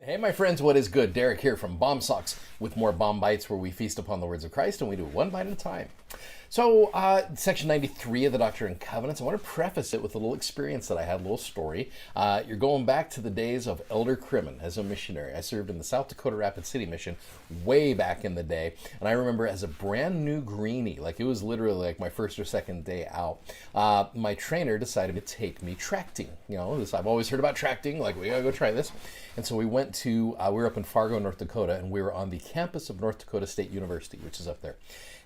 Hey, my friends, what is good? Derek here from Bomb Socks with more Bomb Bites, where we feast upon the words of Christ and we do it one bite at a time. So, section 93 of the Doctrine and Covenants, I want to preface it with a little experience that I had, a little story. You're going back to the days of Elder Crimmon as a missionary. I served in the South Dakota Rapid City Mission way back in the day, and I remember as a brand new greenie, like it was literally like my first or second day out, my trainer decided to take me tracting. You know, I've always heard about tracting, like we gotta go try this. And so we went to, we were up in Fargo, North Dakota, and we were on the campus of North Dakota State University, which is up there.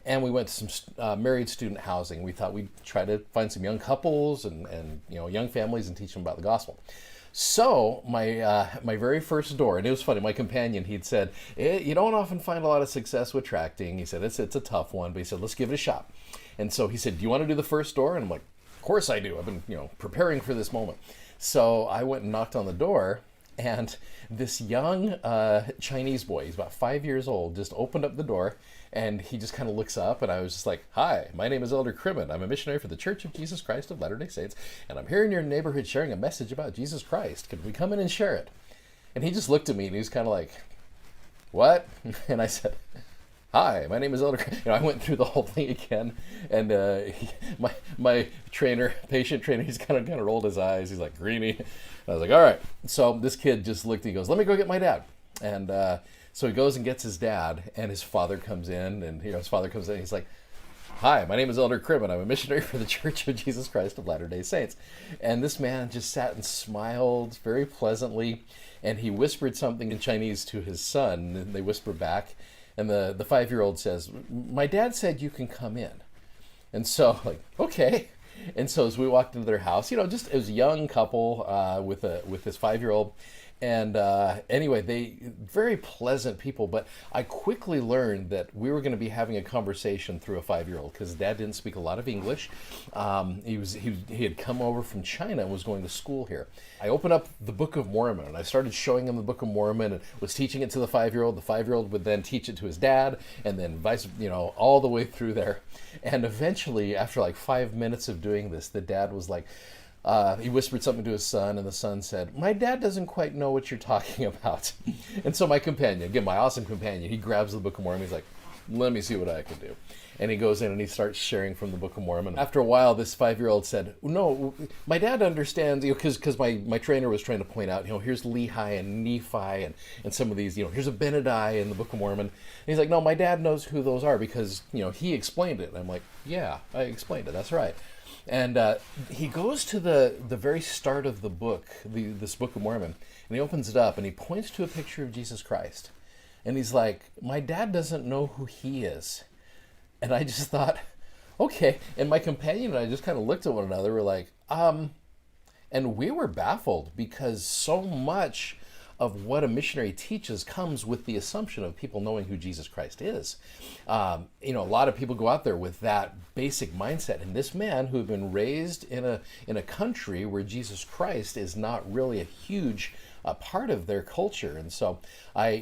And we went to some married student housing. We thought we'd try to find some young couples and young families and teach them about the gospel. So my very first door, and it was funny, my companion, he'd said, you don't often find a lot of success with tracting. He said, it's a tough one, but he said, let's give it a shot. And so he said, do you want to do the first door? And I'm like, of course I do. I've been preparing for this moment. So I went and knocked on the door, and this young Chinese boy, he's about 5 years old, just opened up the door, and he just kind of looks up, and I was just like, hi, my name is Elder Crimmon. I'm a missionary for the Church of Jesus Christ of Latter-day Saints, and I'm here in your neighborhood sharing a message about Jesus Christ. Can we come in and share it? And he just looked at me, and he was kind of like, what? And I said, hi, my name is Elder Crimmon. I went through the whole thing again, and my patient trainer, he's kind of rolled his eyes. He's like, greenie. I was like, all right. So this kid just looked, he goes, let me go get my dad. And so he goes and gets his dad, and his father comes in, and his father comes in, and he's like, hi, my name is Elder Crimmon. I'm a missionary for the Church of Jesus Christ of Latter-day Saints. And this man just sat and smiled very pleasantly, and he whispered something in Chinese to his son, and they whispered back, and the 5-year-old says, my dad said you can come in. And so, like, okay. And so as we walked into their house, just it was a young couple with this 5-year-old. And anyway, they very pleasant people. But I quickly learned that we were going to be having a conversation through a 5-year-old because Dad didn't speak a lot of English. He had come over from China and was going to school here. I opened up the Book of Mormon and I started showing him the Book of Mormon and was teaching it to the 5-year-old. The 5-year-old would then teach it to his dad, and then all the way through there. And eventually, after like 5 minutes of doing this, the dad was like, he whispered something to his son, and the son said, my dad doesn't quite know what you're talking about. And so my companion, again, my awesome companion, he grabs the Book of Mormon. He's like, let me see what I can do. And he goes in and he starts sharing from the Book of Mormon. After a while, this 5-year-old said, no, my dad understands, because my trainer was trying to point out, here's Lehi and Nephi and some of these, here's a Benadi in the Book of Mormon. And he's like, no, my dad knows who those are because, he explained it. And I'm like, yeah, I explained it. That's right. And he goes to the very start of the book, this Book of Mormon, and he opens it up and he points to a picture of Jesus Christ. And he's like, my dad doesn't know who he is. And I just thought, okay. And my companion and I just kind of looked at one another. We're like, and we were baffled because so much of what a missionary teaches comes with the assumption of people knowing who Jesus Christ is. A lot of people go out there with that basic mindset. And this man who had been raised in a country where Jesus Christ is not really a huge part of their culture. And so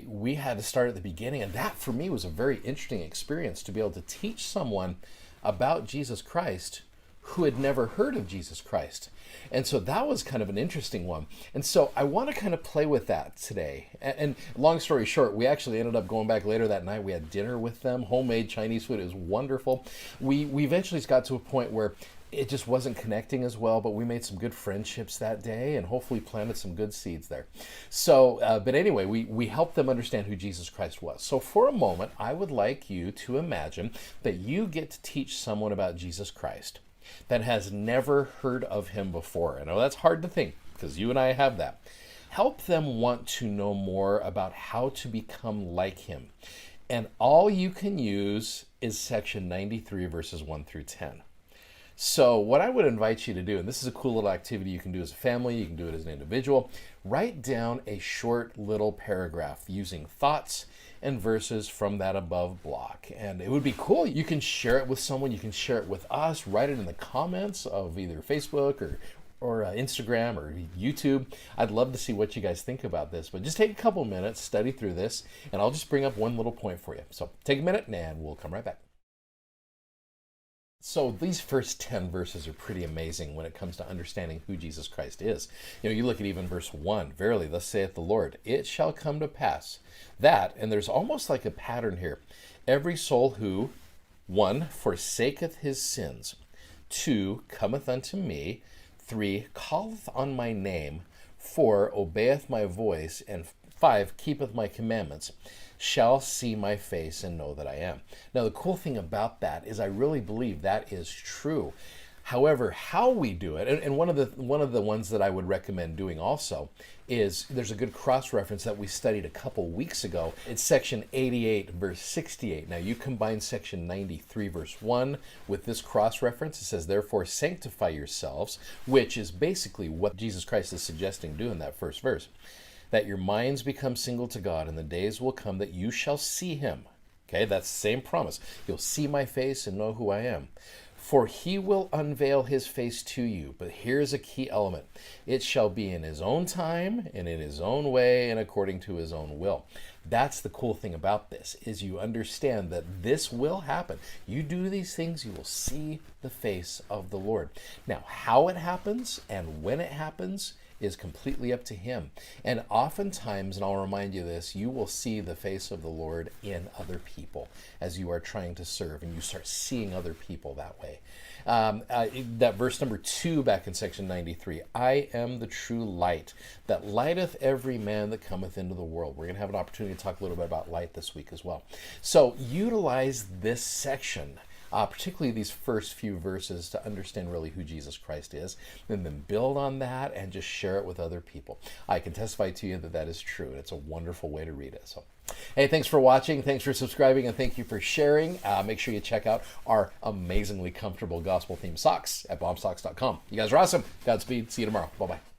we had to start at the beginning. And that for me was a very interesting experience to be able to teach someone about Jesus Christ who had never heard of Jesus Christ. And so that was kind of an interesting one. And so I want to kind of play with that today. And long story short, we actually ended up going back later that night. We had dinner with them, homemade Chinese food. It was wonderful. We eventually got to a point where it just wasn't connecting as well, but we made some good friendships that day and hopefully planted some good seeds there. So, but anyway, we helped them understand who Jesus Christ was. So for a moment, I would like you to imagine that you get to teach someone about Jesus Christ that has never heard of him before. I know that's hard to think because you and I have that. Help them want to know more about how to become like him. And all you can use is section 93, verses 1 through 10. So what I would invite you to do, and this is a cool little activity you can do as a family, you can do it as an individual, write down a short little paragraph using thoughts and verses from that above block. And it would be cool. You can share it with someone, you can share it with us, write it in the comments of either Facebook or Instagram or YouTube. I'd love to see what you guys think about this, but just take a couple minutes, study through this, and I'll just bring up one little point for you. So take a minute and we'll come right back. So these first 10 verses are pretty amazing when it comes to understanding who Jesus Christ is. You look at even verse 1, verily, thus saith the Lord, it shall come to pass that, and there's almost like a pattern here, every soul who, 1, forsaketh his sins, 2, cometh unto me, 3, calleth on my name, 4, obeyeth my voice, and 5, keepeth my commandments, shall see my face and know that I am. Now, the cool thing about that is I really believe that is true. However, how we do it, and one of the ones that I would recommend doing also is there's a good cross-reference that we studied a couple weeks ago. It's section 88, verse 68. Now, you combine section 93, verse 1 with this cross-reference. It says, therefore, sanctify yourselves, which is basically what Jesus Christ is suggesting do in that first verse. That your minds become single to God, and the days will come that you shall see him. Okay, that's the same promise. You'll see my face and know who I am. For he will unveil his face to you. But here's a key element. It shall be in his own time and in his own way and according to his own will. That's the cool thing about this, is you understand that this will happen. You do these things, you will see the face of the Lord. Now, how it happens and when it happens is completely up to him. And oftentimes, and I'll remind you this, you will see the face of the Lord in other people as you are trying to serve, and you start seeing other people that way. That verse number 2 back in section 93, I am the true light that lighteth every man that cometh into the world. We're going to have an opportunity to talk a little bit about light this week as well. So utilize this section, particularly these first few verses, to understand really who Jesus Christ is, and then build on that and just share it with other people. I can testify to you that that is true, and it's a wonderful way to read it. So, hey, thanks for watching, thanks for subscribing, and thank you for sharing. Make sure you check out our amazingly comfortable gospel-themed socks at BOM-BITES.com. You guys are awesome. Godspeed. See you tomorrow. Bye-bye.